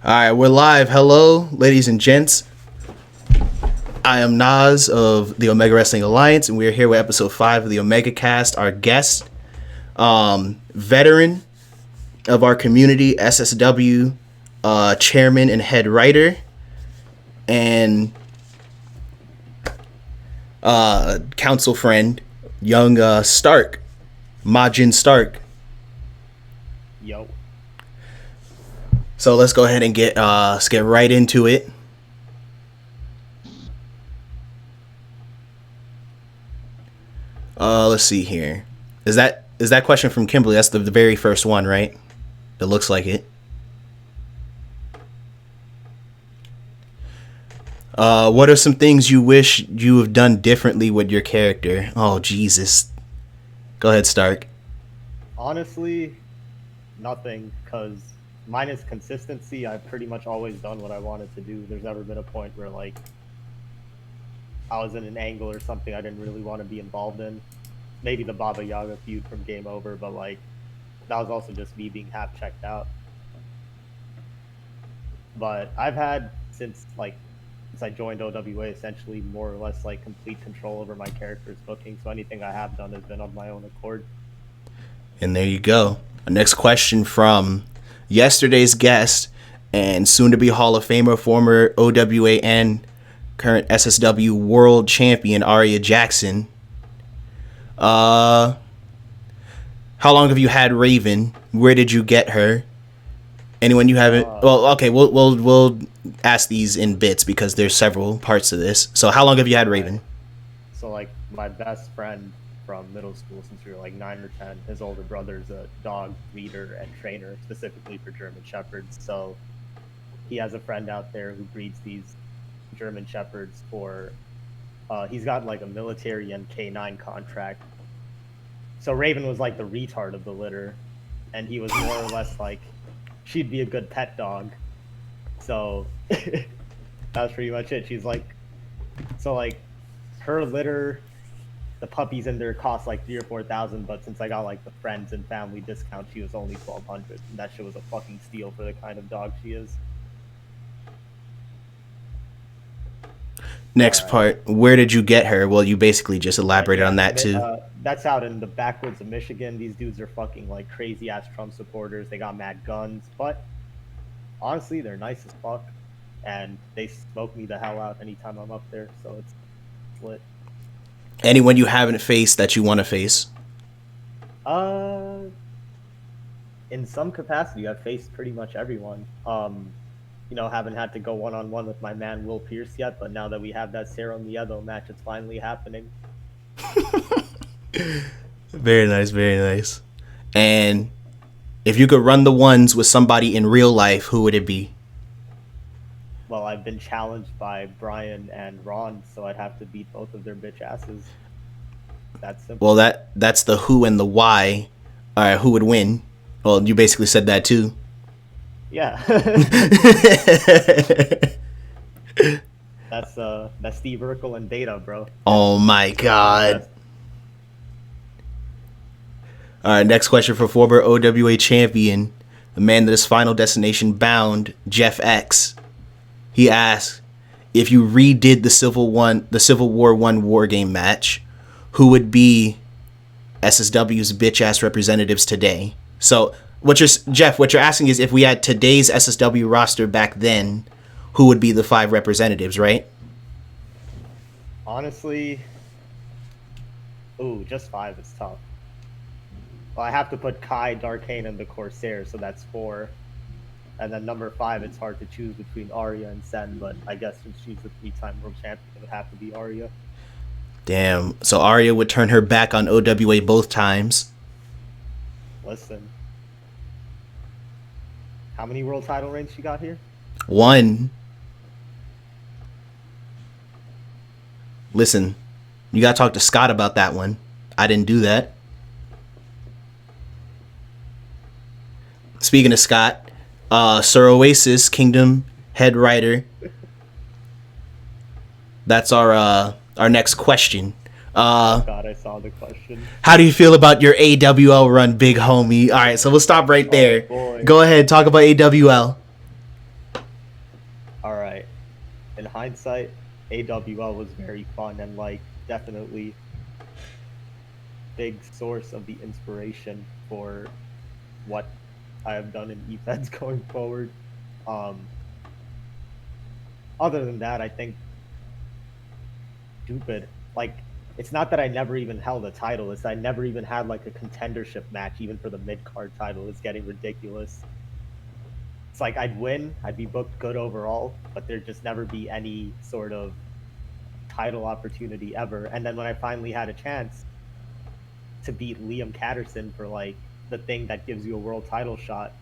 All right, we're live. Hello, ladies and gents. I am Nas of the Omega Wrestling Alliance, and we're here with episode 5 of the OmegaCast. Our guest, veteran of our community, SSW, chairman and head writer, and council friend, young Stark, Majin Stark. Yo. So let's go ahead and let's get right into it. Let's see here. Is that question from Kimberly? That's the very first one, right? It looks like it. What are some things you wish you have done differently with your character? Oh, Jesus. Go ahead, Stark. Honestly, nothing, because minus consistency, I've pretty much always done what I wanted to do. There's never been a point where, like, I was in an angle or something I didn't really want to be involved in. Maybe the Baba Yaga feud from Game Over, but, like, that was also just me being half checked out. But I've had, since I joined OWA, essentially more or less, like, complete control over my character's booking, so anything I have done has been of my own accord. And there you go. Our next question from yesterday's guest and soon-to-be Hall of Famer, former OWA and current SSW World Champion, Aria Jackson. How long have you had Raven? Where did you get her? Anyone you haven't? Well, okay, we'll ask these in bits because there's several parts to this. So how long have you had Raven? So, like, my best friend from middle school, since we were like 9 or 10, his older brother's a dog breeder and trainer specifically for German Shepherds. So he has a friend out there who breeds these German Shepherds for, he's got like a military and K9 contract. So Raven was like the retard of the litter, and he was more or less like, she'd be a good pet dog. So that was pretty much it. She's like, so like her litter, the puppies in there cost like 3,000 or 4,000, but since I got like the friends and family discount, she was only 1,200, and that shit was a fucking steal for the kind of dog she is. Next part, where did you get her? Well, you basically just elaborated on that too. That's out in the backwoods of Michigan. These dudes are fucking like crazy ass Trump supporters. They got mad guns, but honestly, they're nice as fuck, and they smoke me the hell out anytime I'm up there. So it's lit. Anyone you haven't faced that you want to face? In some capacity, I've faced pretty much everyone. Haven't had to go one-on-one with my man Will Pierce yet, but now that we have that Cerro Miedo match, it's finally happening. Very nice, very nice. And if you could run the ones with somebody in real life, who would it be? Well, I've been challenged by Brian and Ron, so I'd have to beat both of their bitch asses. That's simple. Well, that's the who and the why. All right, who would win? Well, you basically said that too. Yeah. That's Steve Urkel and Data, bro. Oh my god. All right, next question for former OWA champion, the man that is Final Destination bound, Jeff X. He asks, if you redid the Civil War I War Game match, who would be SSW's bitch ass representatives today? So what you're asking is, if we had today's SSW roster back then, who would be the 5 representatives, right? Honestly, just 5 is tough. Well, I have to put Kai, Darkane, and the Corsair, so that's 4. And then number 5, it's hard to choose between Arya and Sen, but I guess since she's the 3-time world champion, it would have to be Arya. Damn. So Arya would turn her back on OWA both times. Listen. How many world title reigns she got here? 1. Listen, you gotta talk to Scott about that one. I didn't do that. Speaking of Scott, Sir Oasis, Kingdom Head Writer. That's our next question. God, I saw the question. How do you feel about your AWL run, big homie? All right, so we'll stop right there. Oh, go ahead, talk about AWL. hindsight, AWL was very fun and like definitely big source of the inspiration for what I have done in EFEDs going forward. Other than that, I think stupid. Like, it's not that I never even held a title. It's that I never even had like a contendership match, even for the mid card title. It's getting ridiculous. It's like I'd win, I'd be booked good overall, but there'd just never be any sort of title opportunity ever. And then when I finally had a chance to beat Liam Catterson for like the thing that gives you a world title shot,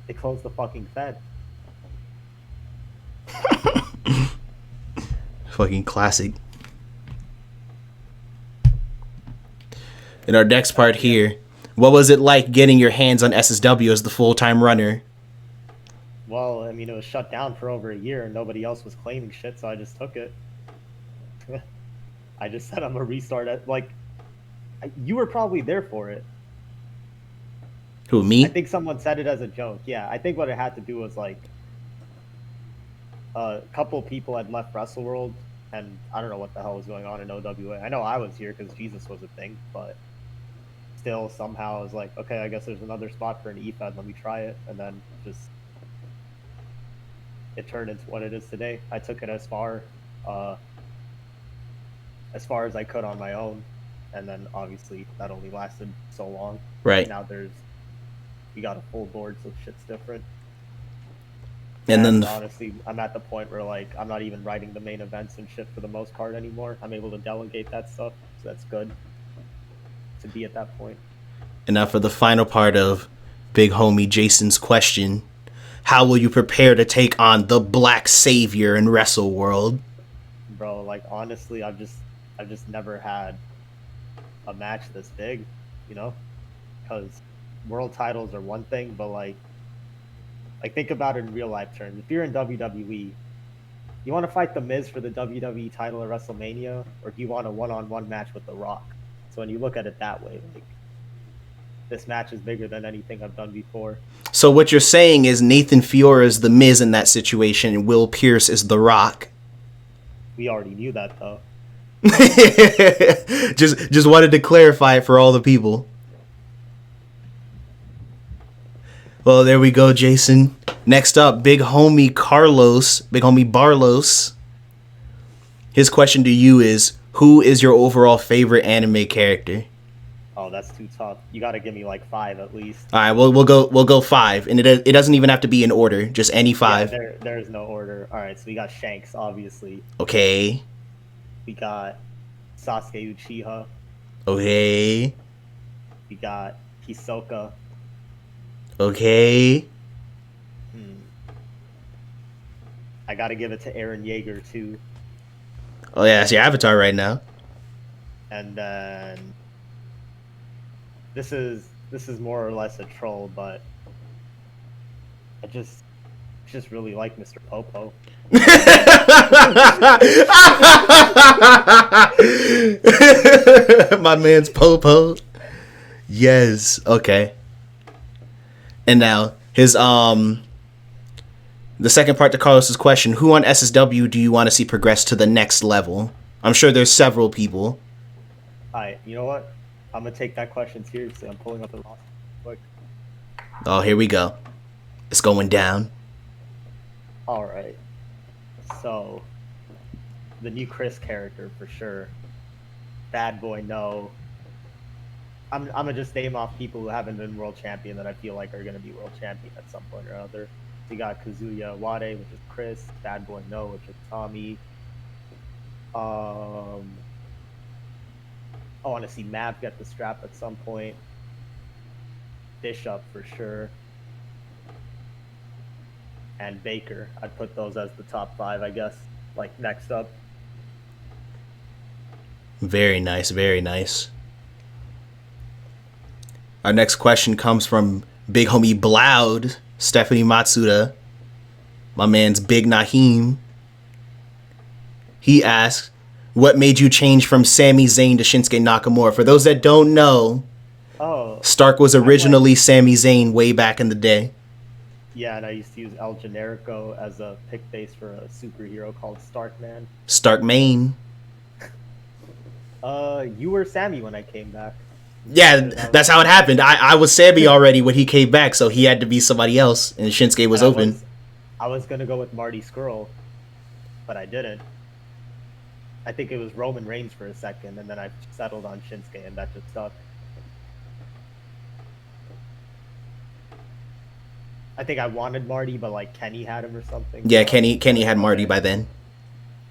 they closed the fucking Fed. Fucking classic. In our next part here, what was it like getting your hands on SSW as the full-time runner? Well, I mean, it was shut down for over a year and nobody else was claiming shit, so I just took it. I just said I'm gonna restart it. Like, you were probably there for it. Who, me? I think someone said it as a joke. Yeah, I think what it had to do was like a couple people had left WrestleWorld, and I don't know what the hell was going on in OWA. I know I was here because Jesus was a thing, but still somehow I was like, okay, I guess there's another spot for an EFED. Let me try it, and then just it turned into what it is today. I took it as far as I could on my own, and then obviously that only lasted so long. Right. Now we got a full board, so shit's different. And then honestly, I'm at the point where like I'm not even writing the main events and shit for the most part anymore. I'm able to delegate that stuff, so that's good to be at that point. And now for the final part of big homie Jason's question, how will you prepare to take on the Black Savior in Wrestle World? Bro, like honestly, I've just never had a match this big, you know? Because world titles are one thing, but like think about it in real life terms. If you're in WWE, you want to fight The Miz for the WWE title at WrestleMania, or do you want a one-on-one match with The Rock? So when you look at it that way, like this match is bigger than anything I've done before. So what you're saying is Nathan Fiora is The Miz in that situation, and Will Pierce is The Rock. We already knew that, though. just wanted to clarify it for all the people. Well, there we go, Jason. Next up, big homie Barlos. His question to you is, who is your overall favorite anime character? Oh, that's too tough. You got to give me like 5 at least. All right, we'll go 5, and it doesn't even have to be in order, just any 5. Yeah, there's no order. All right, so we got Shanks, obviously. Okay. We got Sasuke Uchiha. Okay. We got Hisoka. Okay. I gotta give it to Eren Yeager too. Oh yeah, that's your avatar right now. And then this is more or less a troll, but I just really like Mr. Popo. My man's Popo. Yes. Okay. And now his the second part to Carlos's question: who on SSW do you want to see progress to the next level? I'm sure there's several people. Alright, you know what? I'm gonna take that question seriously. I'm pulling up the roster quick. Oh, here we go. It's going down. Alright. So the new Chris character for sure. Bad Boy No. I'm gonna just name off people who haven't been world champion that I feel like are gonna be world champion at some point or other. We got Kazuya Wade, which is Chris. Bad Boy No, which is Tommy. I want to see Mav get the strap at some point. Bishop for sure. And Baker. I'd put those as the top 5, I guess. Like next up. Very nice, very nice. Our next question comes from big homie Bloud, Stephanie Matsuda, my man's Big Naheem. He asks, what made you change from Sami Zayn to Shinsuke Nakamura? For those that don't know, Stark was originally Sami Zayn way back in the day. Yeah, and I used to use El Generico as a pick base for a superhero called Starkman. Stark Maine. You were Sammy when I came back. Yeah, That was, that's how it happened. I was Sammy already when he came back, so he had to be somebody else, and Shinsuke was and open. I was gonna go with Marty Skrull, but I didn't. I think it was Roman Reigns for a second, and then I settled on Shinsuke, and that just stuck. I think I wanted Marty, but like Kenny had him or something. Yeah, So Kenny had Marty okay. by then.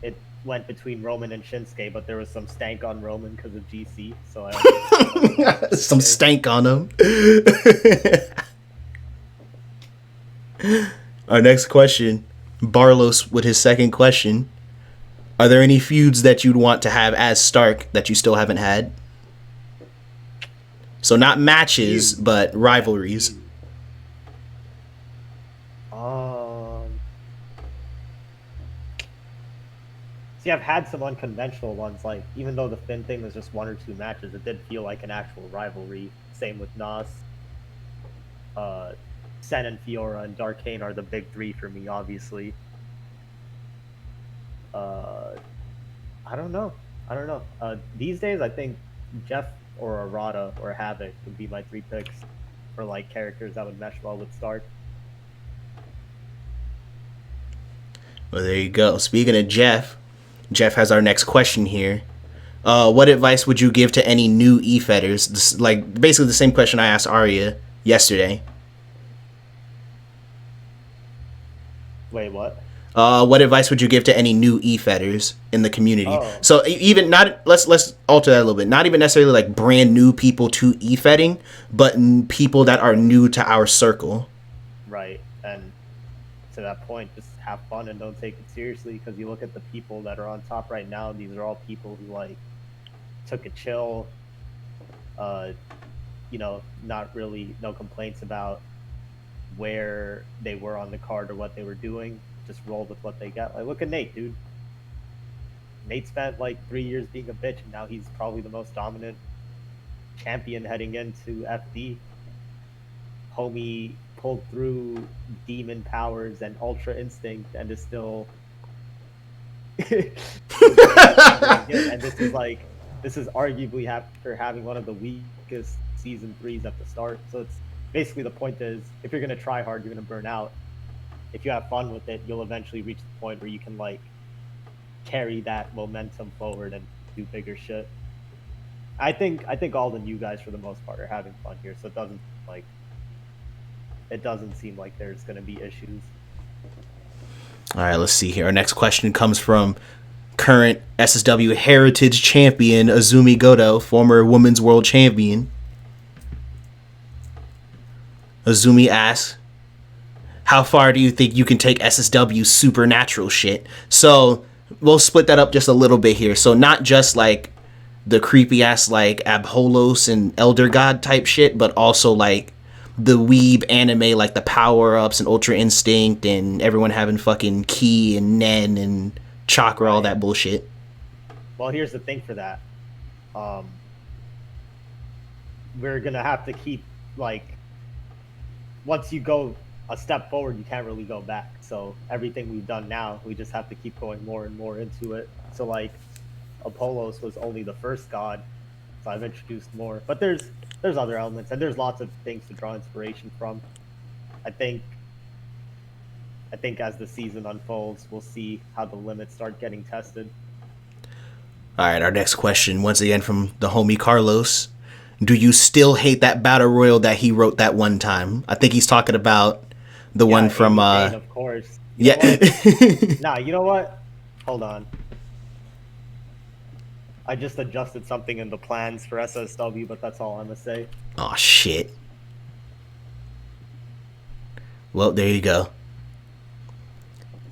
It went between Roman and Shinsuke, but there was some stank on Roman because of GC. So I Some stank on him. Our next question, Barlos with his second question. Are there any feuds that you'd want to have as Stark that you still haven't had? So not matches, but rivalries. See, I've had some unconventional ones. Like, even though the Finn thing was just 1 or 2 matches, it did feel like an actual rivalry. Same with Nas. Sen and Fiora and Darkane are the big three for me, obviously. I don't know. These days, I think Jeff or Arata or Havoc would be my 3 picks for like characters that would mesh well with Stark. Well, there you go. Speaking of Jeff has our next question here. What advice would you give to any new E-Fetters? Like, basically the same question I asked Arya yesterday. Wait, what? What advice would you give to any new E-Fetters in the community? Oh. So even not, let's alter that a little bit. Not even necessarily like brand new people to E-Fetting, but people that are new to our circle. Right. And to that point, just have fun and don't take it seriously, because you look at the people that are on top right now, these are all people who like took a chill, not really, no complaints about where they were on the card or what they were doing, just rolled with what they got. Like, look at Nate, dude. Nate spent like 3 years being a bitch, and now he's probably the most dominant champion heading into FD. Homie pulled through demon powers and ultra instinct and is still and this is arguably after having one of the weakest season 3s at the start. So it's basically, the point is, if you're going to try hard, you're going to burn out. If you have fun with it, you'll eventually reach the point where you can like carry that momentum forward and do bigger shit. I think all the new guys for the most part are having fun here, so it doesn't seem like there's going to be issues. All right, let's see here. Our next question comes from current SSW Heritage Champion Azumi Goto, former Women's World Champion. Azumi asks, how far do you think you can take SSW supernatural shit? So we'll split that up just a little bit here. So not just like the creepy ass like Abholos and Elder God type shit, but also like the weeb anime, like the power-ups and Ultra Instinct and everyone having fucking Ki and Nen and Chakra, all that bullshit. Well, here's the thing for that. We're going to have to keep, like, once you go a step forward, you can't really go back. So everything we've done now, we just have to keep going more and more into it. So, like, Apollos was only the first god, so I've introduced more. But there's other elements, and there's lots of things to draw inspiration from. I think as the season unfolds, we'll see how the limits start getting tested. All right, our next question, once again from the homie Carlos. Do you still hate that battle royal that he wrote that one time? I think he's talking about the one from Kane, of course. You know what? Hold on. I just adjusted something in the plans for SSW, but that's all I'm gonna say. Oh shit. Well, there you go.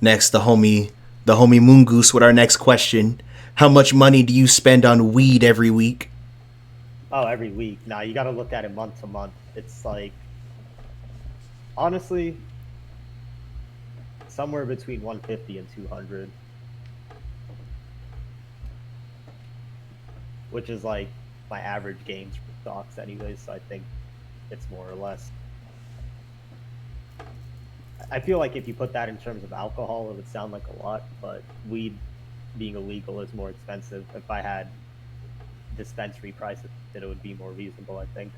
Next, the homie Moongoose with our next question. How much money do you spend on weed every week? Oh, every week. Nah, you gotta look at it month to month. It's like, honestly, somewhere between 150 and 200. Which is like my average gains for stocks anyways, so I think it's more or less. I feel like if you put that in terms of alcohol, it would sound like a lot, but weed being illegal is more expensive. If I had dispensary prices, it would be more reasonable, I think.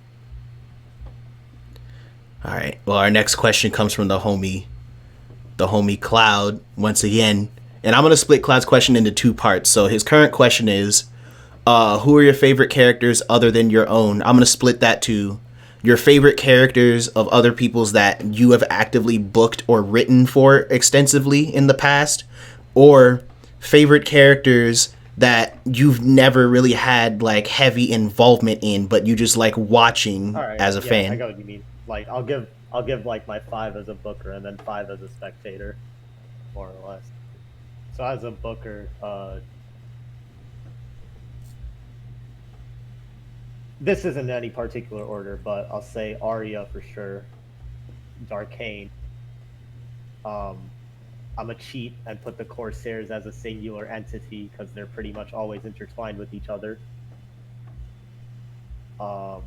All right. Well, our next question comes from the homie Cloud once again, and I'm gonna split Cloud's question into two parts. So his current question is, who are your favorite characters other than your own? I'm gonna split that to your favorite characters of other people's that you have actively booked or written for extensively in the past, or favorite characters that you've never really had like heavy involvement in, but you just like watching All right, as a yeah, I fan. got what you mean. Like I'll give like my 5 as a booker and then 5 as a spectator, more or less. So as a booker, this isn't any particular order, but I'll say Arya for sure, Darkane. Um, I'm a cheat and put the Corsairs as a singular entity because they're pretty much always intertwined with each other. Um,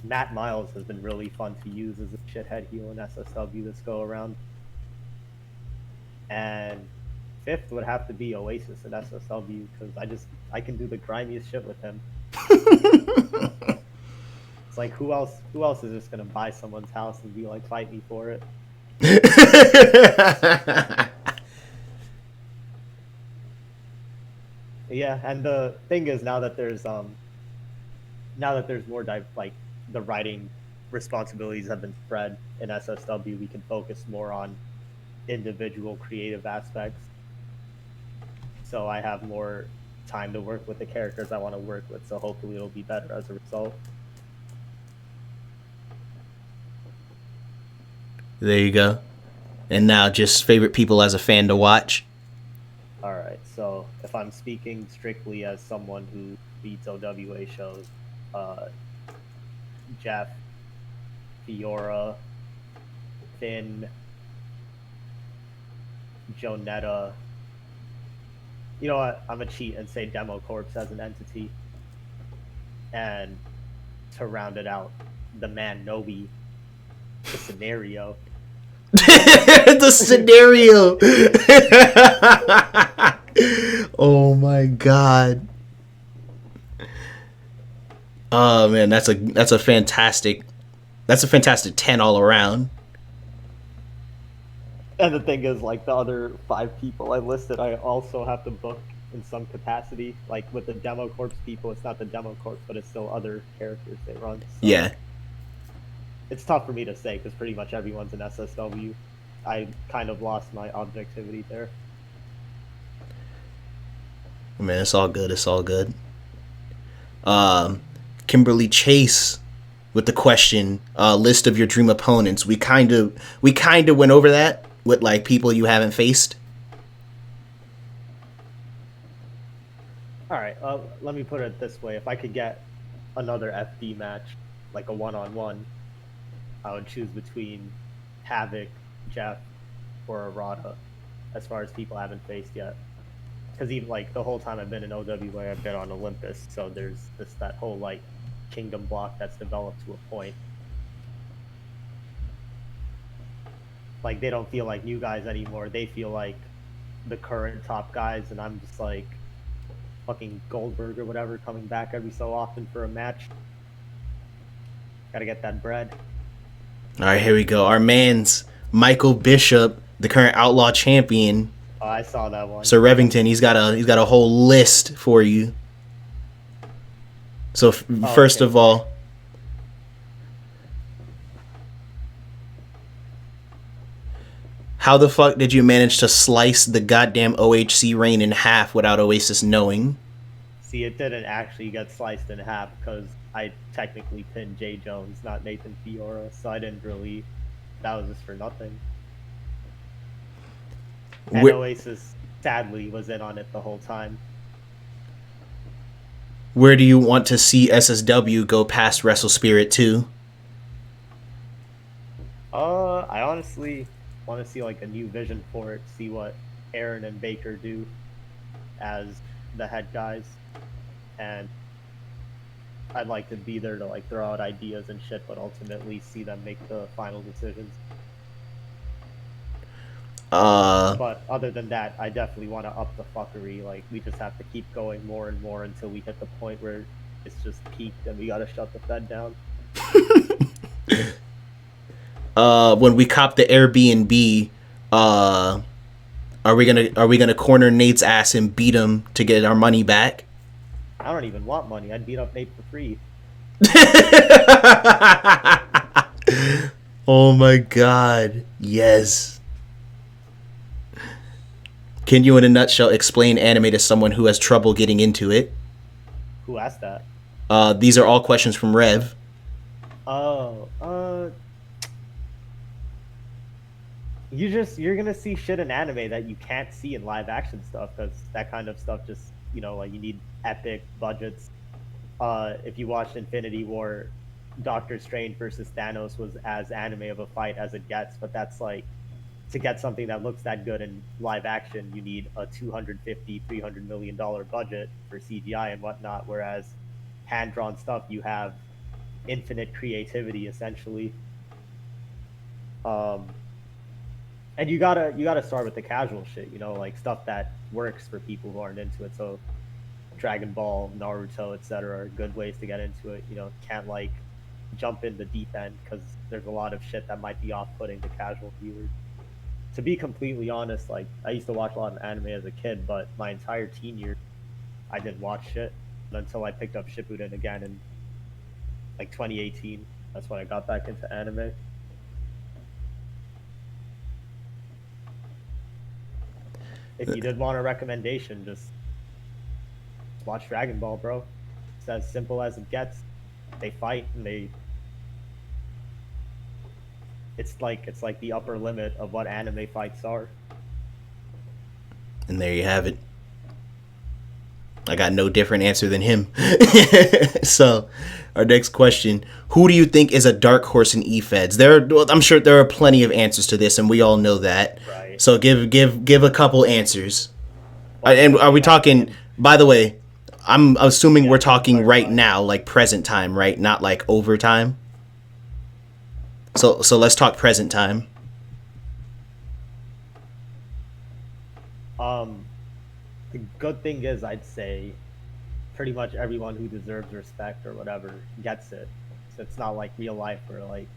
Matt Miles has been really fun to use as a shithead heel in SSW this go around. And fifth would have to be Oasis in SSW because I can do the grimiest shit with him. It's like who else is just gonna buy someone's house and be like, fight me for it? Yeah, and the thing is now that there's more like the writing responsibilities have been spread in SSW, we can focus more on individual creative aspects. So I have more time to work with the characters I want to work with, so hopefully it'll be better as a result. There you go. And now just favorite people as a fan to watch. All right, so if I'm speaking strictly as someone who beats OWA shows, Jeff, Fiora, Finn, Jonetta. You know what? I'm gonna cheat and say Demo Corps as an entity, and to round it out, the man Nobi, the scenario. The scenario. Oh my god. Oh man, that's a fantastic 10 all around. And the thing is, like the other 5 people I listed, I also have to book in some capacity. Like with the Demo Corps people, it's not the Demo Corps, but it's still other characters they run. So Yeah. it's tough for me to say because pretty much everyone's in SSW. I kind of lost my objectivity there. Man, it's all good. It's all good. Kimberly Chase with the question, list of your dream opponents. We kind of went over that with like people you haven't faced. All right, let me put it this way: if I could get another FD match, like a one-on-one, I would choose between Havoc, Jeff, or Arata, as far as people I haven't faced yet. Because even like the whole time I've been in OWA, I've been on Olympus, so there's that whole like kingdom block that's developed to a point. Like they don't feel like new guys anymore; they feel like the current top guys, and I'm just like fucking Goldberg or whatever, coming back every so often for a match. Gotta get that bread. All right, here we go. Our man's Michael Bishop, the current Outlaw champion. Oh, I saw that one. Sir Revington, he's got a whole list for you. So first of all, how the fuck did you manage to slice the goddamn OHC reign in half without Oasis knowing? See, it didn't actually get sliced in half because I technically pinned Jay Jones, not Nathan Fiora, so I didn't really. That was just for nothing. And Oasis, sadly, was in on it the whole time. Where do you want to see SSW go past Wrestle Spirit 2? I honestly want to see like a new vision for it, see what Aaron and Baker do as the head guys, and I'd like to be there to like throw out ideas and shit, but ultimately see them make the final decisions. But other than that, I definitely want to up the fuckery. Like, we just have to keep going more and more until we hit the point where it's just peaked and we gotta shut the Fed down. When we cop the Airbnb, are we gonna corner Nate's ass and beat him to get our money back? I don't even want money. I'd beat up Nate for free. Oh my god, yes. Can you, in a nutshell, explain anime to someone who has trouble getting into it? Who asked that? These are all questions from Rev. You're gonna see shit in anime that you can't see in live action stuff, because that kind of stuff just, like, you need epic budgets. If you watched Infinity War, Doctor Strange versus Thanos was as anime of a fight as it gets, but that's like, to get something that looks that good in live action, you need a $250-300 million budget for CGI and whatnot, whereas hand-drawn stuff, you have infinite creativity, essentially. And you gotta start with the casual shit, like stuff that works for people who aren't into it. So Dragon Ball, Naruto, etc. are good ways to get into it. Can't like jump in the deep end, because there's a lot of shit that might be off-putting to casual viewers. To be completely honest, like, I used to watch a lot of anime as a kid, but my entire teen years, I didn't watch shit until I picked up Shippuden again in like 2018. That's when I got back into anime. If you did want a recommendation, just watch Dragon Ball, bro. It's as simple as it gets. They fight and it's like the upper limit of what anime fights are. And there you have it. I got no different answer than him. So, our next question: who do you think is a dark horse in eFeds? I'm sure there are plenty of answers to this, and we all know that. Right. So give a couple answers. And are we talking? By the way, I'm assuming we're talking right now, like present time, right? Not like overtime. So let's talk present time. The good thing is, I'd say pretty much everyone who deserves respect or whatever gets it. So it's not like real life where like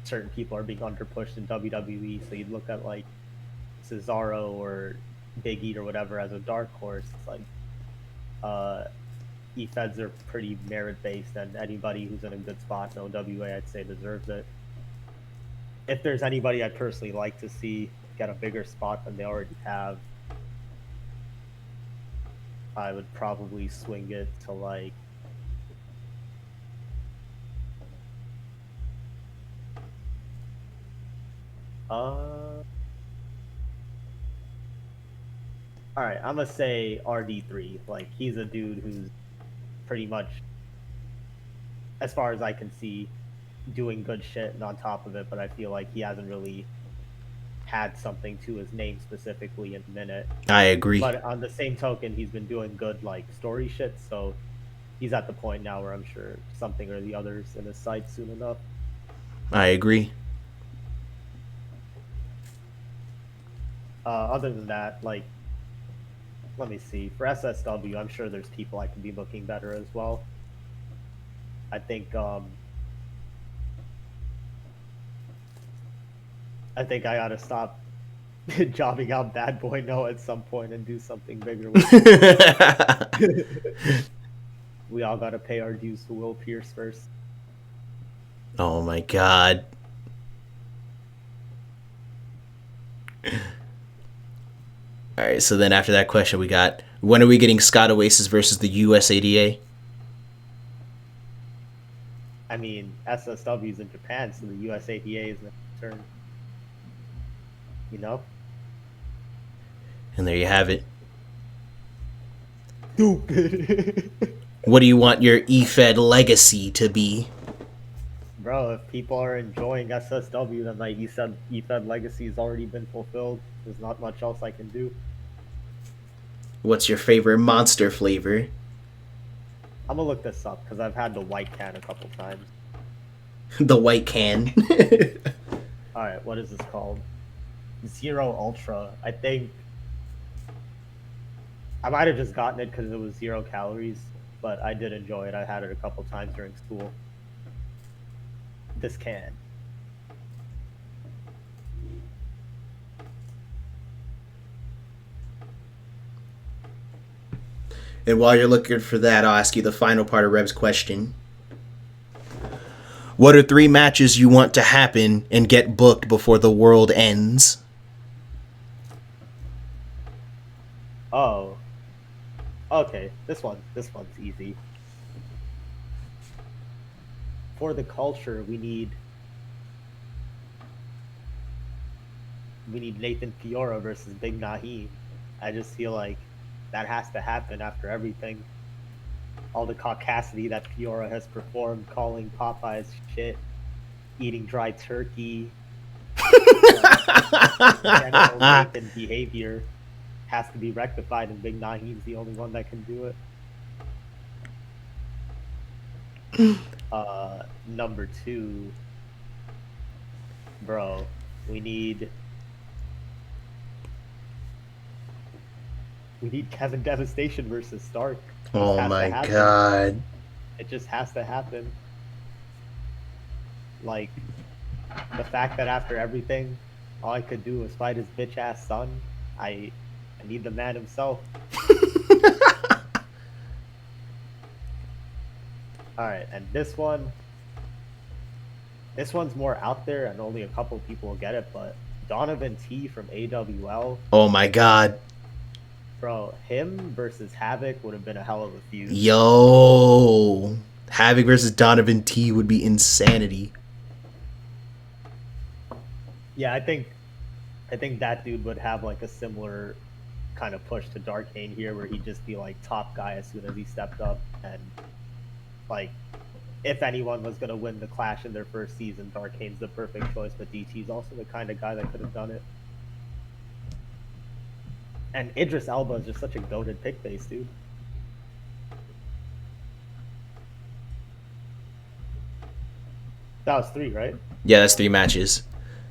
certain people are being underpushed in WWE. So you'd look at like Cesaro or Big E or whatever as a dark horse. It's like E-Feds are pretty merit-based, and anybody who's in a good spot in OWA, I'd say, deserves it. If there's anybody I'd personally like to see get a bigger spot than they already have, I would probably swing it to like all right, I'm gonna say RD3. Like, he's a dude who's pretty much, as far as I can see, doing good shit and on top of it, but I feel like he hasn't really had something to his name specifically in a minute. I agree. But on the same token, he's been doing good like story shit, so he's at the point now where I'm sure something or the other's in his sight soon enough. I agree. Other than that, like, let me see. For SSW, I'm sure there's people I can be looking better as well. I think I gotta stop jobbing out Bad Boy Noah at some point and do something bigger with it. We all gotta pay our dues to Will Pierce first. Oh my god. Alright, so then after that question we got, when are we getting Scott Oasis versus the USADA? I mean, SSW's in Japan, so the USADA is in turn. And there you have it. Stupid. What do you want your eFed legacy to be? Bro, if people are enjoying SSW, then my eFed legacy has already been fulfilled. There's not much else I can do. What's your favorite monster flavor? I'm gonna look this up because I've had the white can a couple times. The white can. Alright, what is this called? Zero Ultra. I think I might have just gotten it because it was 0 calories, but I did enjoy it. I had it a couple times during school. This can. And while you're looking for that, I'll ask you the final part of Rev's question. What are 3 matches you want to happen and get booked before the world ends? Oh. Okay, this one's easy. For the culture, we need Nathan Fiora versus Big Naheem. I just feel like that has to happen after everything. All the caucasity that Fiora has performed, calling Popeyes shit, eating dry turkey, general Nathan behavior has to be rectified, and Big Naheem's the only one that can do it. Number 2, bro, we need Kevin Devastation versus Stark. Oh my god. It just has to happen. Like, the fact that after everything, all I could do was fight his bitch ass son. I need the man himself. Alright, and this one's more out there and only a couple people will get it, but Donovan T from AWL. Oh my god. Bro, him versus Havoc would have been a hell of a feud. Yo. Havoc versus Donovan T would be insanity. Yeah, I think that dude would have like a similar kind of push to Darkane here, where he'd just be like top guy as soon as he stepped up. And like, if anyone was gonna win the Clash in their first season, Darkane's the perfect choice, but DT's also the kind of guy that could have done it. And Idris Elba is just such a goated pick base, dude. That was 3, right? Yeah, that's 3 matches.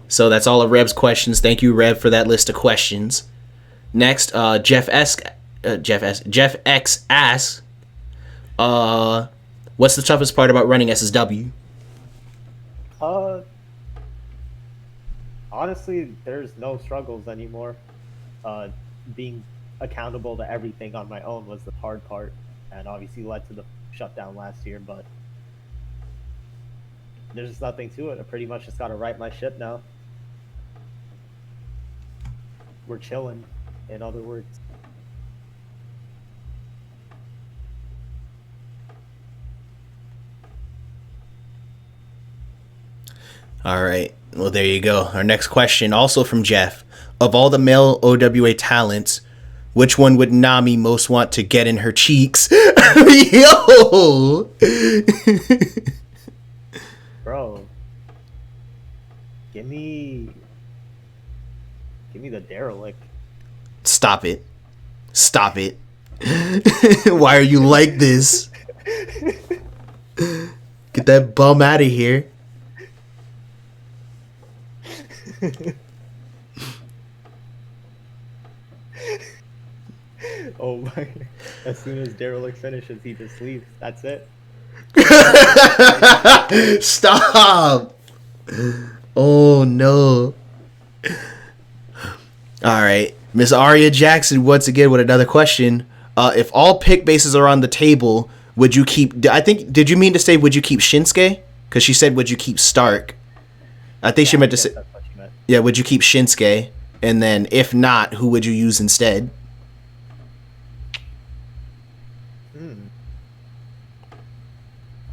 So that's all of Rev's questions. Thank you, Rev, for that list of questions. Next, Jeff X asks, what's the toughest part about running SSW? Honestly, there's no struggles anymore. Being accountable to everything on my own was the hard part, and obviously led to the shutdown last year, but there's just nothing to it. I pretty much just got to right my ship now. We're chilling, in other words. All right. Well, there you go. Our next question, also from Jeff. Of all the male OWA talents, which one would Nami most want to get in her cheeks? Yo! Bro, give me the derelict. Stop it. Stop it. Why are you like this? Get that bum out of here. Oh my. As soon as derelict finishes, he just leaves. That's it. Stop. Oh no. All right. Miss Aria Jackson once again with another question. If all pick bases are on the table, would you keep... did you mean to say would you keep Shinsuke? Because she said would you keep Stark. I think she meant to say... That's what she meant. Yeah, would you keep Shinsuke? And then if not, who would you use instead?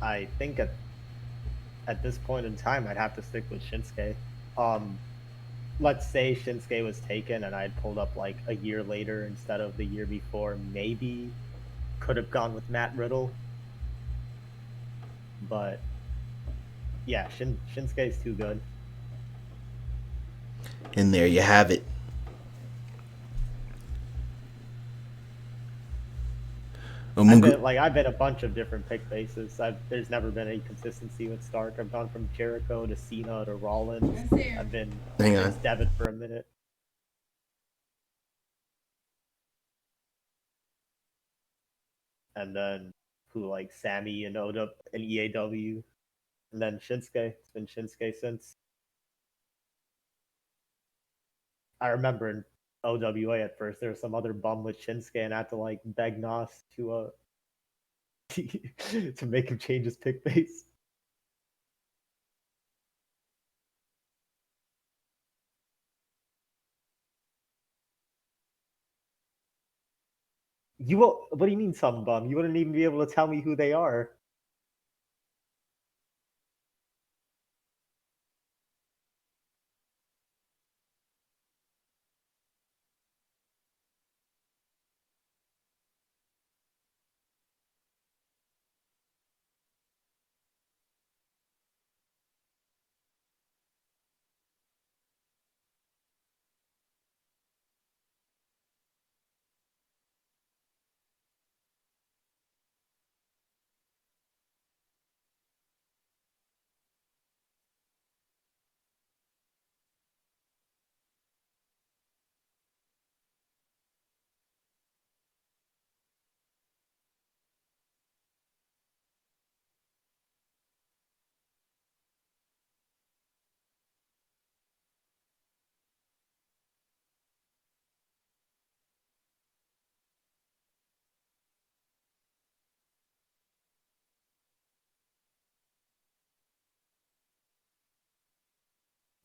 I think at this point in time, I'd have to stick with Shinsuke. Let's say Shinsuke was taken and I'd pulled up like a year later instead of the year before. Maybe could have gone with Matt Riddle. But yeah, Shinsuke's too good. And there you have it. I've been a bunch of different pick bases. There's never been any consistency with Stark. I've gone from Jericho to Cena to Rollins. I've been Hang on. Devin for a minute. and then who like Sammy and Oda and EAW, and then Shinsuke. It's been Shinsuke since. I remember in OWA at first there was some other bum with Shinsuke and I had to like beg Nas to to make him change his pick base. You will. What do you mean, some bum? You wouldn't even be able to tell me who they are.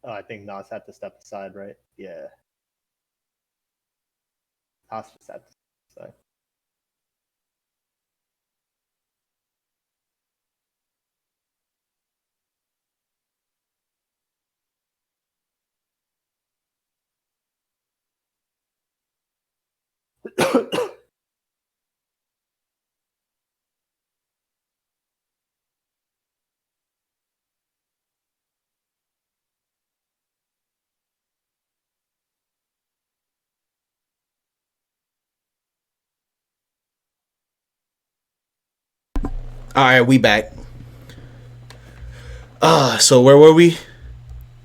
Oh, I think Nas had to step aside, right? Yeah, Nas just had to step aside. All right, we back. So where were we?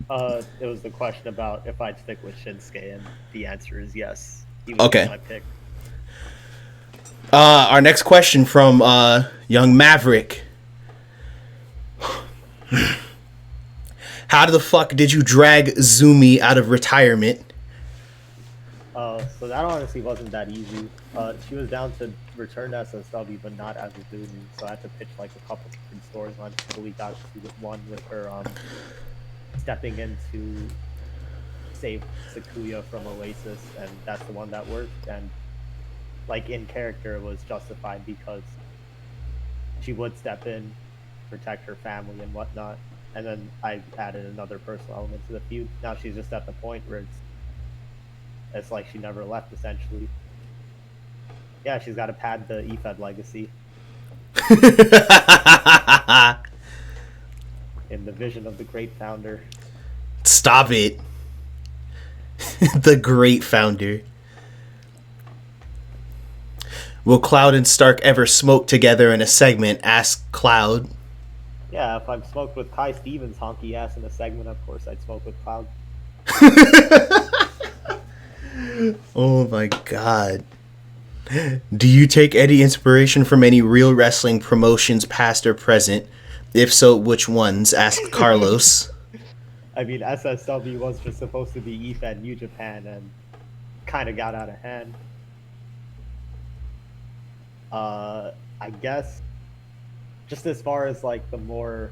It was the question about if I'd stick with Shinsuke, and the answer is yes. He was Okay. my pick. Our next question from Young Maverick. How the fuck did you drag Zumi out of retirement? So that honestly wasn't that easy. She was down to return to SSW, but not as a Zuni. So I had to pitch like a couple different storylines until we got to one with her stepping in to save Sakuya from Oasis, and that's the one that worked. And like in character, it was justified because she would step in, protect her family and whatnot. And then I added another personal element to the feud. Now she's just at the point where it's like she never left, essentially. Yeah, she's got to pad the EFED legacy. In the vision of the great founder. Stop it. The great founder. Will Cloud and Stark ever smoke together in a segment? Asked Cloud. Yeah, if I've smoked with Kai Stevens' honky ass in a segment, of course I'd smoke with Cloud. Oh my god. Do you take any inspiration from any real wrestling promotions, past or present? If so, which ones? Asked Carlos. I mean, SSW was just supposed to be EFED New Japan and kind of got out of hand. I guess just as far as like the more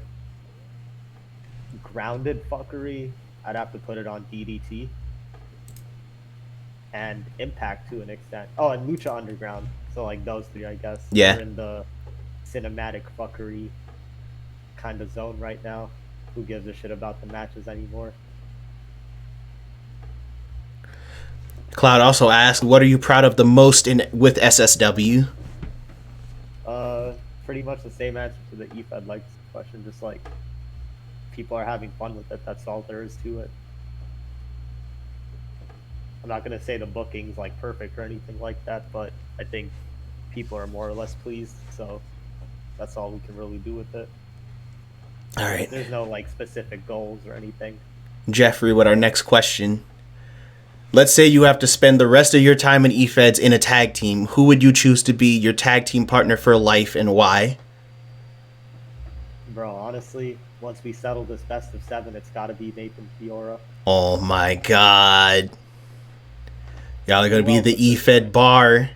grounded fuckery, I'd have to put it on DDT and Impact to an extent. Oh, and Lucha Underground. So like those three, I guess. Yeah. They're in the cinematic fuckery kind of zone right now. Who gives a shit about the matches anymore? Cloud also asked, what are you proud of the most with SSW? Pretty much the same answer to the EFED like question. Just like people are having fun with it. That's all there is to it. I'm not gonna say the booking's like perfect or anything like that, but I think people are more or less pleased. So that's all we can really do with it. All right. There's no like specific goals or anything. Jeffrey, with our next question. Let's say you have to spend the rest of your time in eFeds in a tag team. Who would you choose to be your tag team partner for life and why? Bro, honestly, once we settle this best of 7, it's got to be Nathan Fiora. Oh my god. Y'all are going to be else the is this eFed bar.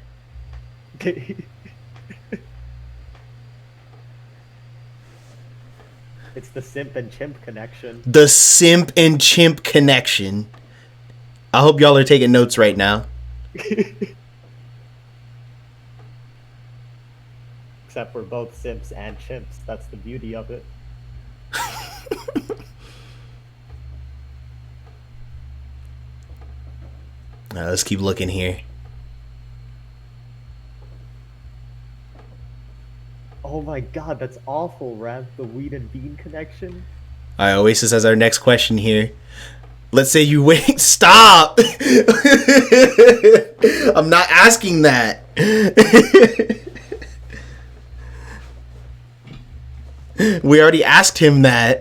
It's the simp and chimp connection. The simp and chimp connection. I hope y'all are taking notes right now. Except we're both simps and chimps. That's the beauty of it. Let's keep looking here. Oh my god, that's awful, Rev. The weed and bean connection. All right, Oasis has our next question here. Let's say you wait. Stop! I'm not asking that. We already asked him that.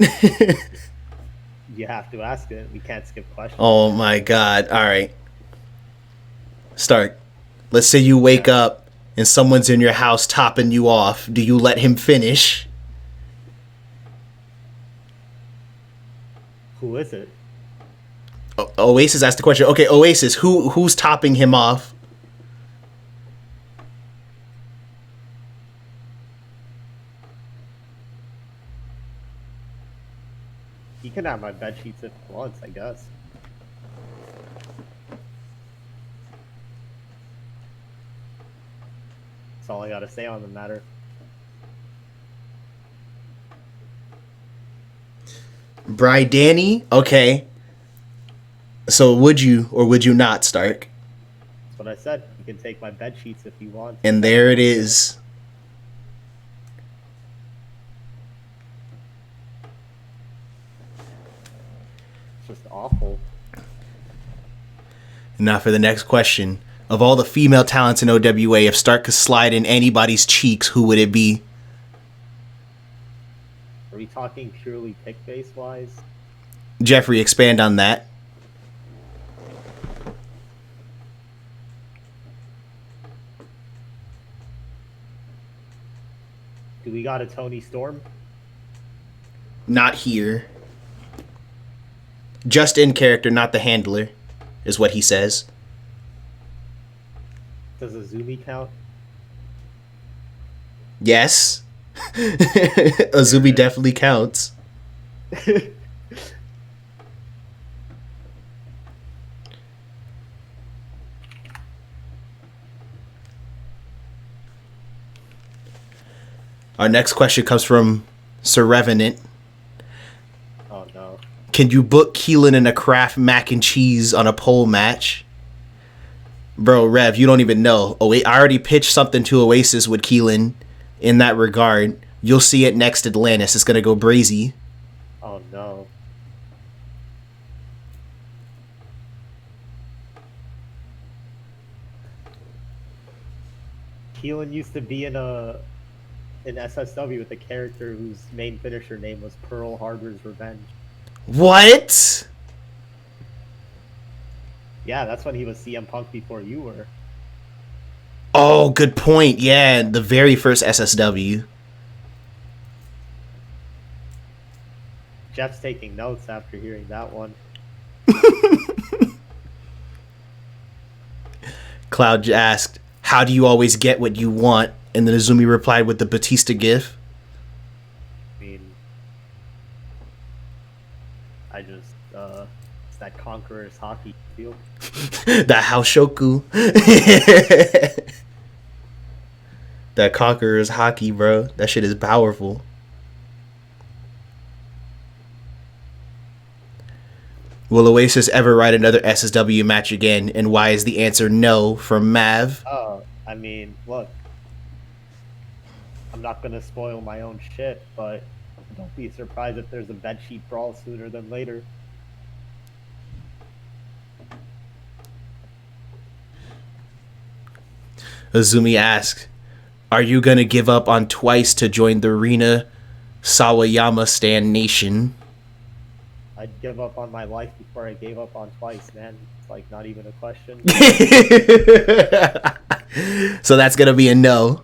You have to ask it. We can't skip questions. Oh my god. All right. Start. Let's say you wake up and someone's in your house topping you off. Do you let him finish? Who is it? Oasis asked the question. Okay, Oasis, who's topping him off? He can have my bed sheets if he wants, I guess. That's all I gotta say on the matter. Danny? Okay. So would you or would you not, Stark? That's what I said. You can take my bed sheets if you want. And there it is. It's just awful. Now for the next question. Of all the female talents in OWA, if Stark could slide in anybody's cheeks, who would it be? Are we talking purely pick base wise? Jeffrey, expand on that. Do we got a Tony Storm? Not here. Just in character, not the handler, is what he says. Does Azumi count? Yes. Azumi definitely counts. Our next question comes from Sir Revenant. Oh no. Can you book Keelan in a Kraft mac and cheese on a pole match? Bro, Rev, you don't even know. Oh, wait, I already pitched something to Oasis with Keelan in that regard. You'll see it next Atlantis. It's going to go brazy. Oh no. Keelan used to be in SSW with a character whose main finisher name was Pearl Harbor's Revenge. What? Yeah, that's when he was CM Punk before you were. Oh, good point. Yeah, the very first SSW. Jeff's taking notes after hearing that one. Cloud asked, how do you always get what you want? And then Azumi replied with the Batista gif. I mean, I just, it's that Conqueror's hockey feel. That Haoshoku. That Conqueror's hockey, bro. That shit is powerful. Will Oasis ever write another SSW match again? And why is the answer no from Mav? Oh, I mean, look. I'm not gonna spoil my own shit, but don't be surprised if there's a bedsheet brawl sooner than later. Azumi asks, are you gonna give up on Twice to join the Rina Sawayama Stan Nation? I'd give up on my life before I gave up on Twice, man. It's like not even a question. So that's gonna be a no.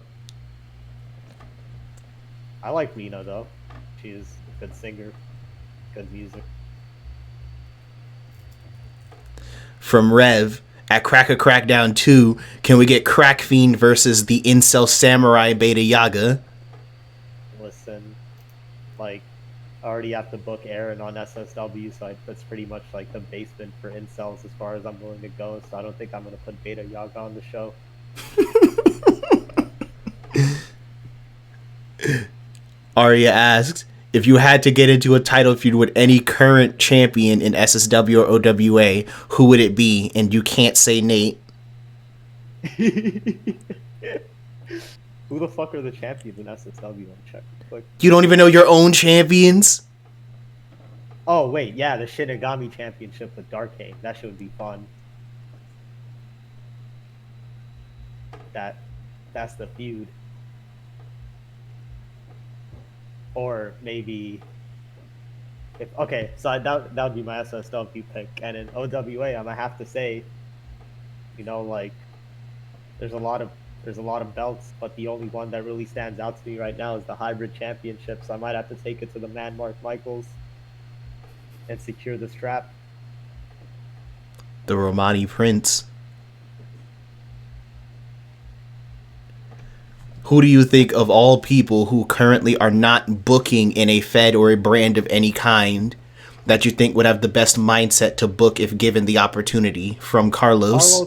I like Rena though. She's a good singer, good music. From Rev, at Cracker Crackdown 2, can we get Crack Fiend versus the Incel Samurai Beta Yaga? Listen, like I already have to book Aaron on SSW, so that's pretty much like the basement for incels as far as I'm willing to go. So I don't think I'm gonna put Beta Yaga on the show. Arya asks, if you had to get into a title feud with any current champion in SSW or OWA, who would it be? And you can't say Nate. Who the fuck are the champions in SSW? Let me check real quick. You don't even know your own champions? Oh wait, yeah, the Shinigami Championship with Darkane. That should be fun. That's the feud. Or maybe okay, so that would be my SSW pick. And in OWA, I'm gonna have to say, like there's a lot of belts, but the only one that really stands out to me right now is the Hybrid Championship. So I might have to take it to the man Mark Michaels and secure the strap. The Romani Prince. Who do you think of all people who currently are not booking in a fed or a brand of any kind that you think would have the best mindset to book if given the opportunity? From Carlos.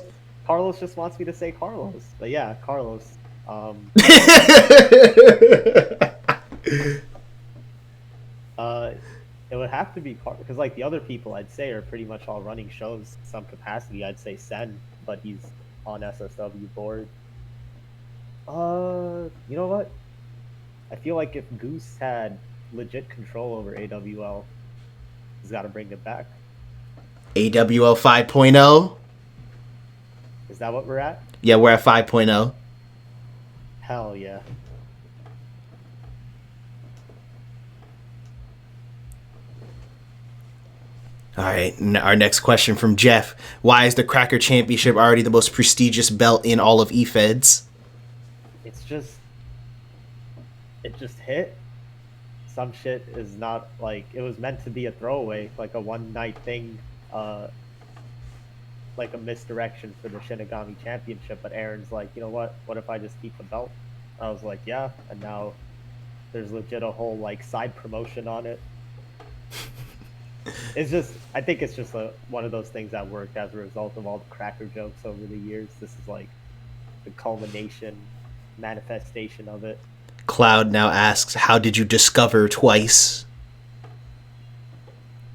Carlos just wants me to say Carlos. But yeah, Carlos. It would have to be because like the other people I'd say are pretty much all running shows in some capacity. I'd say Sen, but he's on SSW board. You know what? I feel like if Goose had legit control over AWL, he's got to bring it back. AWL 5.0? Is that what we're at? Yeah, we're at 5.0. Hell yeah. All right, our next question from Jeff. Why is the Cracker Championship already the most prestigious belt in all of eFeds? It just hit. Some shit is not like it was meant to be a throwaway, like a one night thing, like a misdirection for the Shinigami Championship. But Aaron's like, you know what? What if I just keep the belt? I was like, yeah. And now there's legit a whole like side promotion on it. I think it's just one of those things that worked as a result of all the Cracker jokes over the years. This is like the culmination, manifestation of it. Cloud now asks, how did you discover Twice?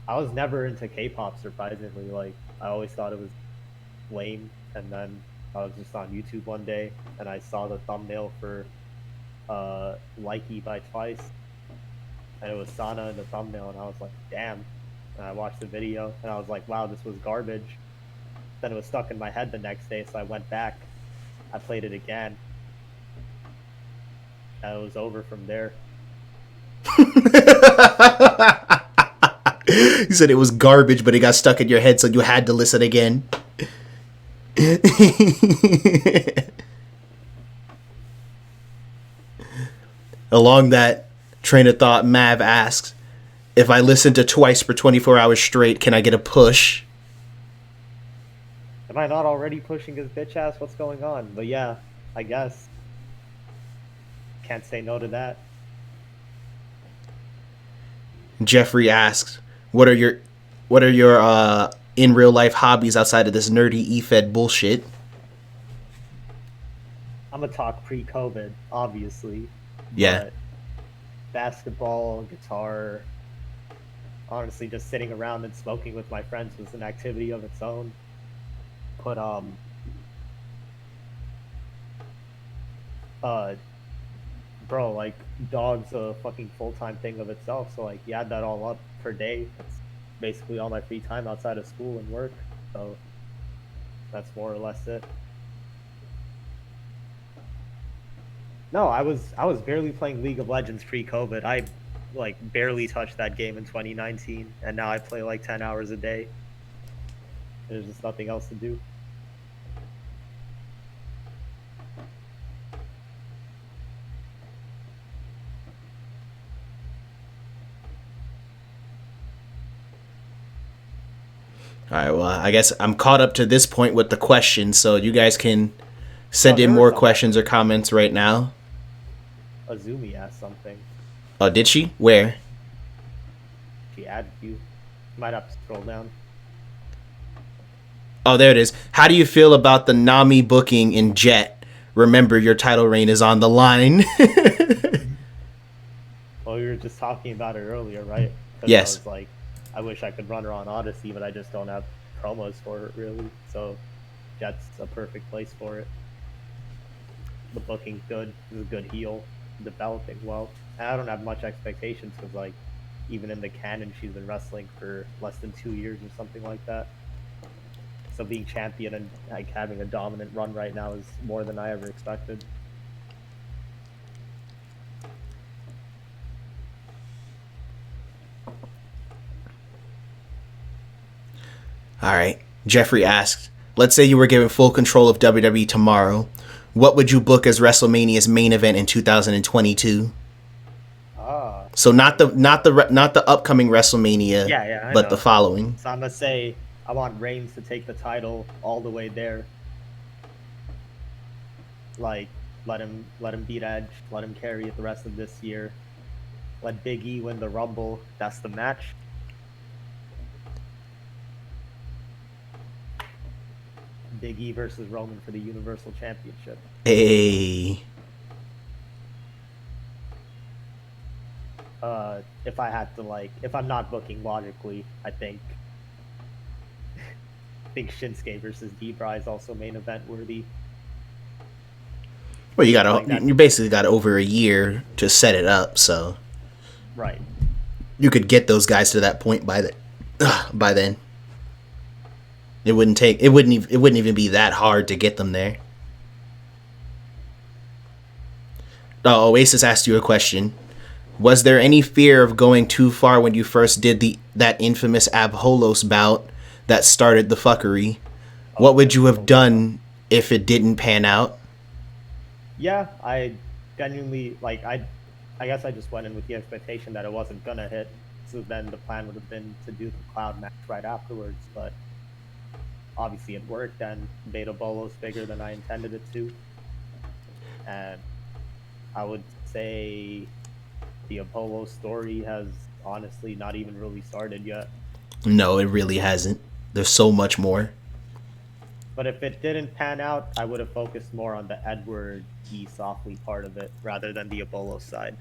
I was never into K-pop, surprisingly. Like, I always thought it was lame, and then I was just on YouTube one day, and I saw the thumbnail for Likey by Twice, and it was Sana in the thumbnail, and I was like, damn. And I watched the video, and I was like, wow, this was garbage. Then it was stuck in my head the next day, so I went back. I played it again. And it was over from there. You said it was garbage, but it got stuck in your head, so you had to listen again. Along that train of thought, Mav asks, if I listen to Twice for 24 hours straight, can I get a push? Am I not already pushing his bitch ass? What's going on? But yeah, I guess. Can't say no to that. Jeffrey asks, what are your in real life hobbies outside of this nerdy eFed bullshit? I'm gonna talk pre-COVID, obviously. Yeah. But basketball, guitar, honestly, just sitting around and smoking with my friends was an activity of its own. But bro, like dog's a fucking full-time thing of itself. So like, you add that all up per day. That's basically all my free time outside of school and work. So that's more or less it. No, I was barely playing League of Legends pre-COVID. like barely touched that game in 2019, and now I play like 10 hours a day. There's just nothing else to do. All right, well, I guess I'm caught up to this point with the questions, so you guys can send in more questions or comments right now. Azumi asked something. Oh, did she? Where? She added you. Might have to scroll down. Oh, there it is. How do you feel about the Nami booking in Jet? Remember, your title reign is on the line. Well, we were just talking about it earlier, right? Yes. I was like, I wish I could run her on Odyssey, but I just don't have promos for it, really. So Jet's a perfect place for it. The booking's good. She's a good heel. Developing well. And I don't have much expectations because, like, even in the canon, she's been wrestling for less than 2 years or something like that. So being champion and like having a dominant run right now is more than I ever expected. All right. Jeffrey asks, let's say you were given full control of WWE tomorrow. What would you book as WrestleMania's main event in 2022? So not the upcoming WrestleMania, but the following. So I'm gonna say I want Reigns to take the title all the way there. Like let him beat Edge, let him carry it the rest of this year. Let Big E win the Rumble. That's the match. Big E versus Roman for the Universal Championship. Hey. If I had to, like, if I'm not booking logically, I think Shinsuke versus D-Bry is also main event worthy. Well, you basically got over a year to set it up, so right. You could get those guys to that point by then. It wouldn't even be that hard to get them there. Oh, Oasis asked you a question. Was there any fear of going too far when you first did that infamous Ab Holos bout that started the fuckery? What would you have done if it didn't pan out? Yeah, I genuinely, like, I guess I just went in with the expectation that it wasn't gonna hit. So then the plan would have been to do the Cloud match right afterwards, but obviously it worked and made a Bolos bigger than I intended it to. And I would say the Apollo story has honestly not even really started yet. No, it really hasn't. There's so much more. But if it didn't pan out, I would have focused more on the Edward E. Softly part of it rather than the Ebola side.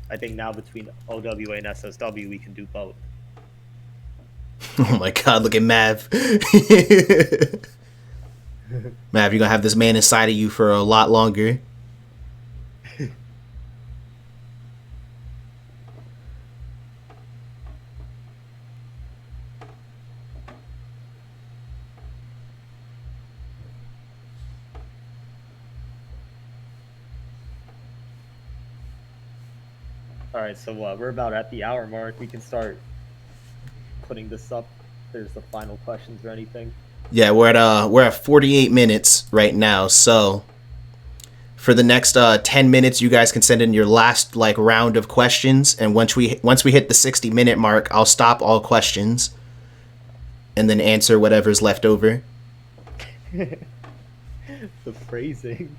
I think now between OWA and SSW, we can do both. Oh my god, look at Mav. Mav, you're gonna have this man inside of you for a lot longer. All right, so we're about at the hour mark. We can start putting this up. If there's the final questions or anything. Yeah, we're at 48 minutes right now. So for the next 10 minutes, you guys can send in your last round of questions, and once we hit the 60-minute mark, I'll stop all questions and then answer whatever's left over. The phrasing.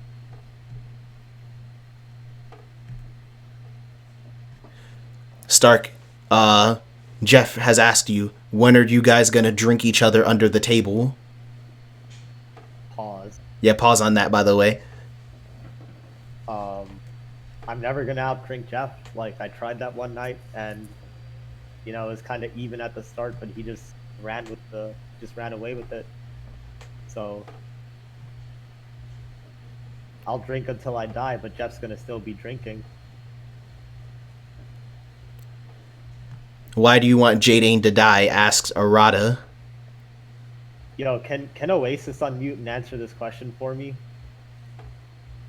Stark, Jeff has asked you, when are you guys gonna drink each other under the table? Pause. Yeah, pause on that, by the way. I'm never gonna outdrink Jeff. Like, I tried that one night, and it was kind of even at the start, but he just ran away with it. So I'll drink until I die, but Jeff's gonna still be drinking. Why do you want Jadane to die? Asks Arata. Can Oasis unmute and answer this question for me?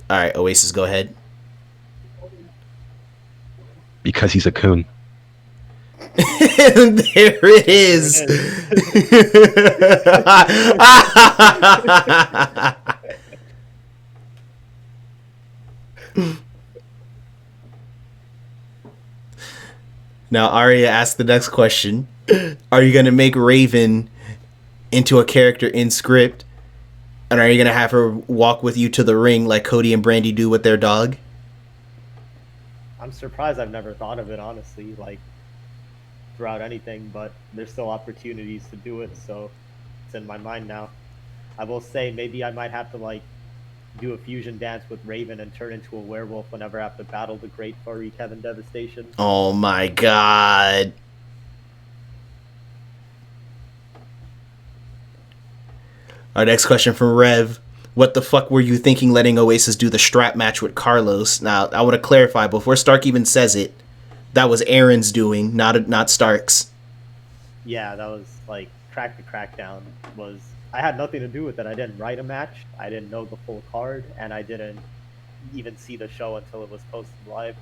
All right, Oasis, go ahead. Because he's a coon. And there it is. Now Arya asked the next question. Are you going to make Raven into a character in script? And are you going to have her walk with you to the ring like Cody and Brandy do with their dog? I'm surprised I've never thought of it, honestly, like, throughout anything, but there's still opportunities to do it, so it's in my mind now. I will say maybe I might have to, like, do a fusion dance with Raven and turn into a werewolf whenever I have to battle the great furry Kevin Devastation. Oh my god. Our next question from Rev. What the fuck were you thinking letting Oasis do the strap match with Carlos? Now, I want to clarify, before Stark even says it, that was Aaron's doing, not Stark's. Yeah, that was, like, Crack the Crackdown was... I had nothing to do with it. I didn't write a match. I didn't know the full card, and I didn't even see the show until it was posted live.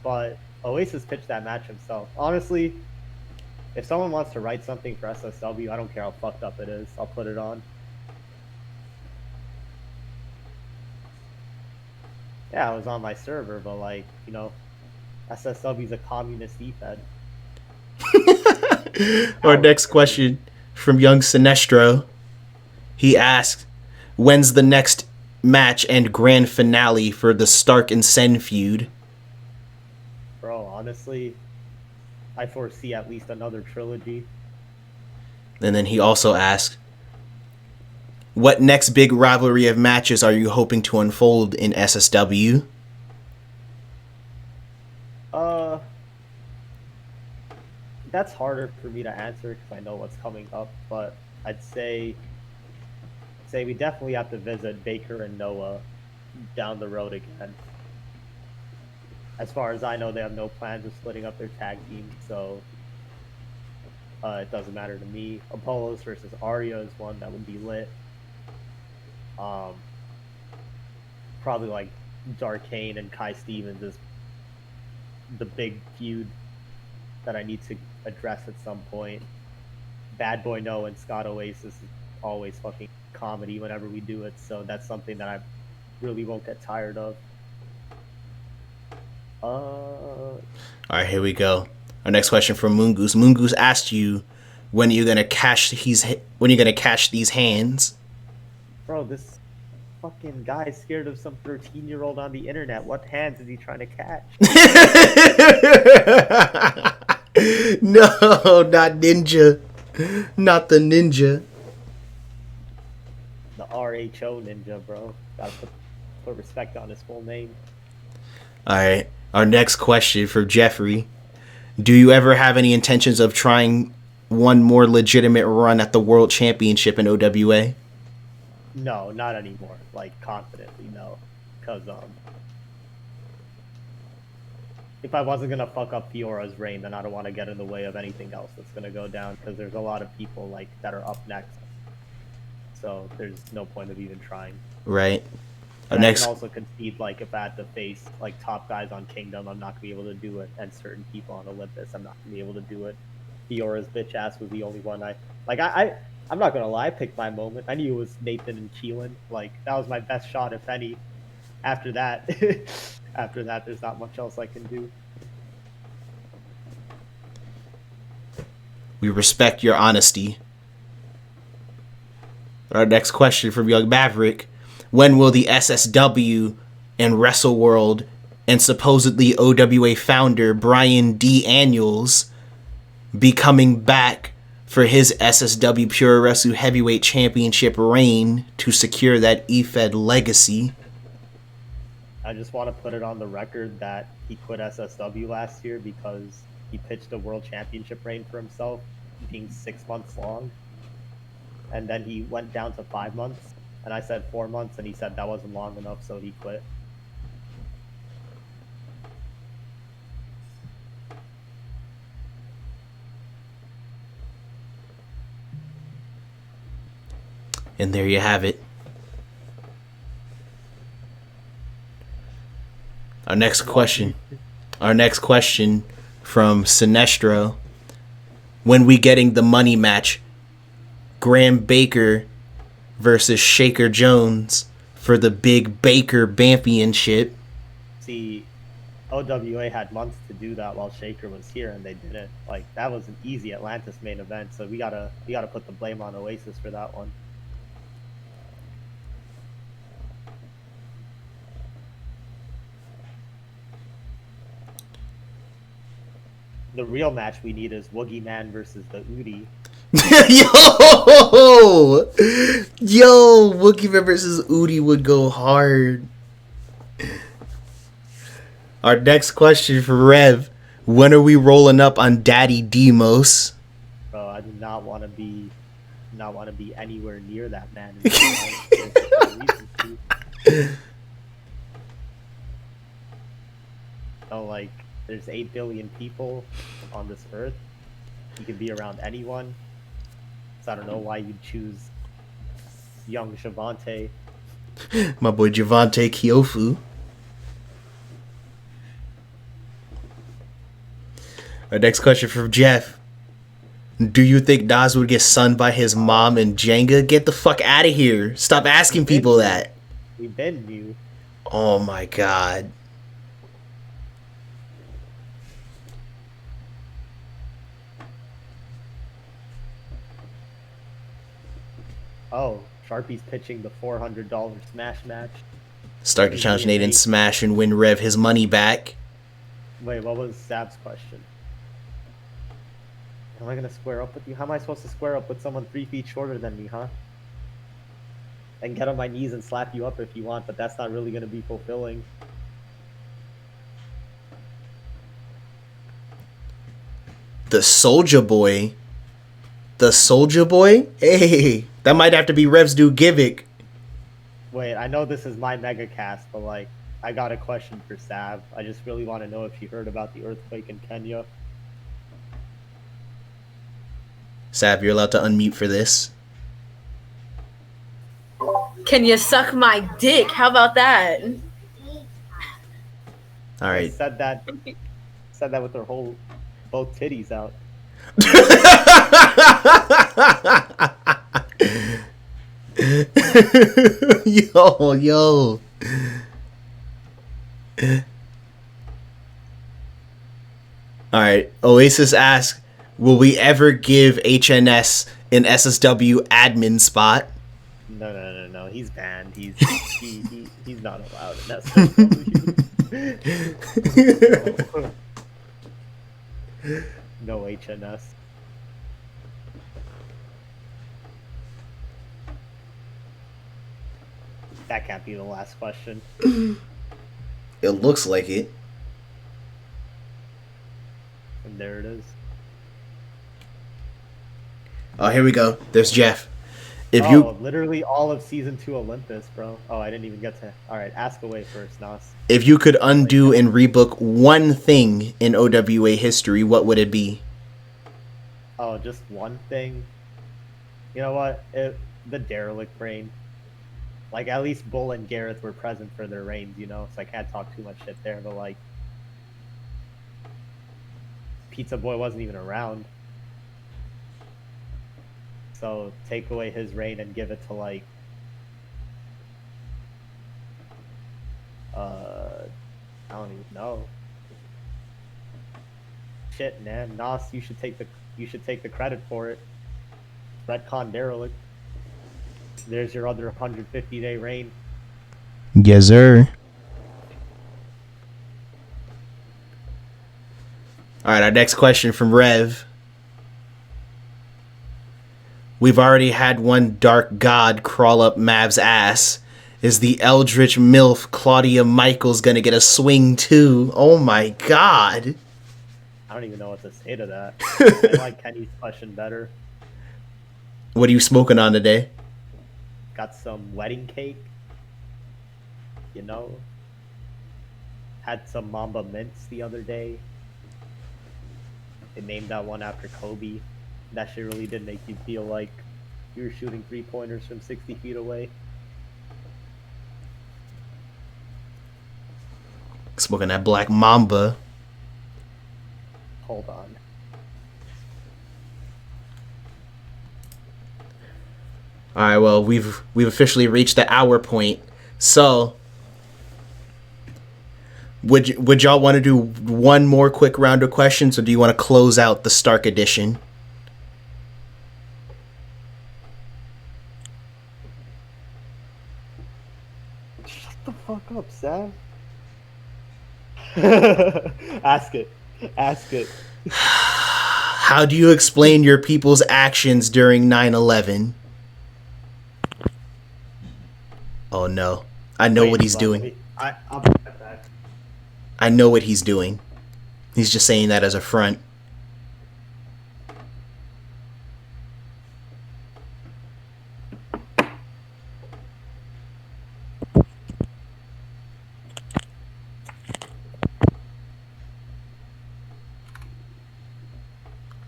But Oasis pitched that match himself. Honestly, if someone wants to write something for SSW, I don't care how fucked up it is. I'll put it on. Yeah, I was on my server, but, like, you know, SSW's a communist e-fed. Our next question from Young Sinestro. He asked, when's the next match and grand finale for the Stark and Sen feud? Bro, honestly, I foresee at least another trilogy. And then he also asked, what next big rivalry of matches are you hoping to unfold in SSW? That's harder for me to answer because I know what's coming up, but I'd say we definitely have to visit Baker and Noah down the road again. As far as I know, they have no plans of splitting up their tag team, so it doesn't matter to me. Apollos versus Arya is one that would be lit. Probably like Darkane and Kai Stevens is the big feud that I need to address at some point. Bad Boy No and Scott Oasis is always fucking comedy whenever we do it, so that's something that I really won't get tired of. All right, here we go. Our next question from Moongoose. Moongoose asked you, when are you gonna cash these hands? Bro, this fucking guy is scared of some 13-year-old on the internet. What hands is he trying to catch? No, not Ninja. Not the Ninja. The RHO Ninja, bro. Gotta put respect on his full name. Alright, our next question for Jeffrey. Do you ever have any intentions of trying one more legitimate run at the World Championship in OWA? No, not anymore. Like, confidently, no. Because, if I wasn't going to fuck up Fiora's reign, then I don't want to get in the way of anything else that's going to go down, because there's a lot of people, like, that are up next. So there's no point of even trying. Right. I can also concede, like, if I had to face, like, top guys on Kingdom, I'm not going to be able to do it. And certain people on Olympus, I'm not going to be able to do it. Fiora's bitch ass was the only one I'm not going to lie, I picked my moment. I knew it was Nathan and Keelan. Like, that was my best shot, if any. After that, there's not much else I can do. We respect your honesty. Our next question from Young Maverick. When will the SSW and Wrestle World and supposedly OWA founder Brian D. Daniels be coming back for his SSW Pure Wrestle Heavyweight Championship reign to secure that EFED legacy? I just want to put it on the record that he quit SSW last year because he pitched a World Championship reign for himself, being 6 months long. And then he went down to 5 months. And I said 4 months, and he said that wasn't long enough, so he quit. And there you have it. Our next question from Sinestro. When we getting the money match, Graham Baker versus Shaker Jones for the big Baker Championship. See, OWA had months to do that while Shaker was here, and they didn't. Like, that was an easy Atlantis main event, so we gotta put the blame on Oasis for that one. The real match we need is Woogie Man versus the Udi. Yo, Woogie Man versus Udi would go hard. Our next question for Rev: when are we rolling up on Daddy Demos? Bro, I do not want to be anywhere near that man. So, like, there's 8 billion people on this earth. You can be around anyone. So I don't know why you'd choose young Javante. My boy Javante Kyofu. Our next question from Jeff: do you think Nas would get sunned by his mom and Jenga? Get the fuck out of here. Stop asking people that. We've been new. Oh my god. Oh, Sharpie's pitching the $400 Smash match. Start the challenge Nate and smash and win Rev his money back. Wait, what was Sab's question? Am I gonna square up with you? How am I supposed to square up with someone 3 feet shorter than me, huh? I can get on my knees and slap you up if you want, but that's not really gonna be fulfilling. The Soldier Boy? The Soldier Boy? Hey, that might have to be Rev's new gimmick. Wait, I know this is my OmegaCast, but like, I got a question for Sav. I just really want to know if you heard about the earthquake in Kenya. Sav, you're allowed to unmute for this. Can you suck my dick? How about that? All right. Said that with their both titties out. Yo. All right. Oasis asks, will we ever give HNS an SSW admin spot? No. He's banned. He's not allowed in SSW. No HNS. That can't be the last question. It looks like it. And there it is. Oh, here we go. There's Jeff. You literally all of season 2 Olympus, bro. Oh, I didn't even get to. All right, ask away first, Nas. If you could undo and rebook one thing in OWA history, what would it be? Oh, just one thing. You know what? The derelict reign. Like, at least Bull and Gareth were present for their reigns, you know, so I can't talk too much shit there, but like, Pizza Boy wasn't even around. So take away his reign and give it to like I don't even know. Shit, man. Nas, you should take the credit for it. Redcon derelict. There's your other 150-day reign. Yes, sir. All right, our next question from Rev. We've already had one dark god crawl up Mav's ass. Is the Eldritch MILF Claudia Michaels gonna get a swing too? Oh my god. I don't even know what to say to that. I like Kenny's question better. What are you smoking on today? Got some wedding cake. You know? Had some Mamba Mints the other day. They named that one after Kobe. That shit really did make you feel like you were shooting 3-pointers from 60 feet away. Smoking that Black Mamba. Hold on. All right, well, we've officially reached the hour point. So, would y'all want to do one more quick round of questions, or do you want to close out the Stark edition? Shut the fuck up, Sam. Ask it. Ask it. How do you explain your people's actions during 9/11? Oh no. I know what he's doing. I'll be right back. I know what he's doing. He's just saying that as a front.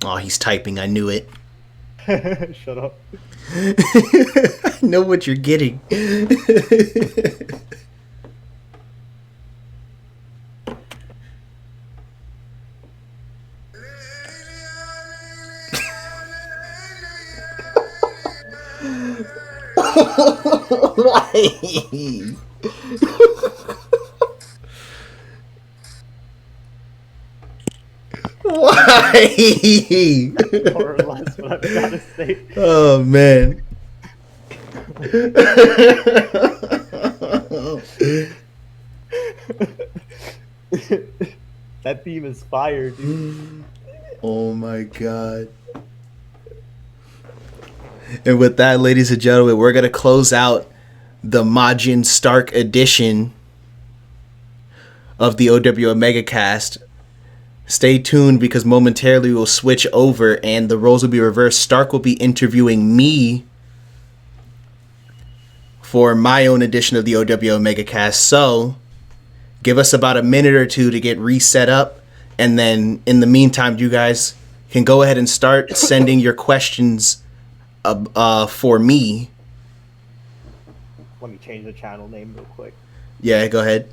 Oh, he's typing. I knew it. Shut up. I know what you're getting. Why? Why? More or less what I've got to say. Oh man. That theme is fire, dude. Oh my god. And with that, ladies and gentlemen, we're going to close out the Majin Stark edition of the OWA OmegaCast. Stay tuned because momentarily we'll switch over and the roles will be reversed. Stark will be interviewing me for my own edition of the OWA OmegaCast. So give us about a minute or two to get reset up. And then in the meantime, you guys can go ahead and start sending your questions for me. Let me change the channel name real quick. Yeah, go ahead.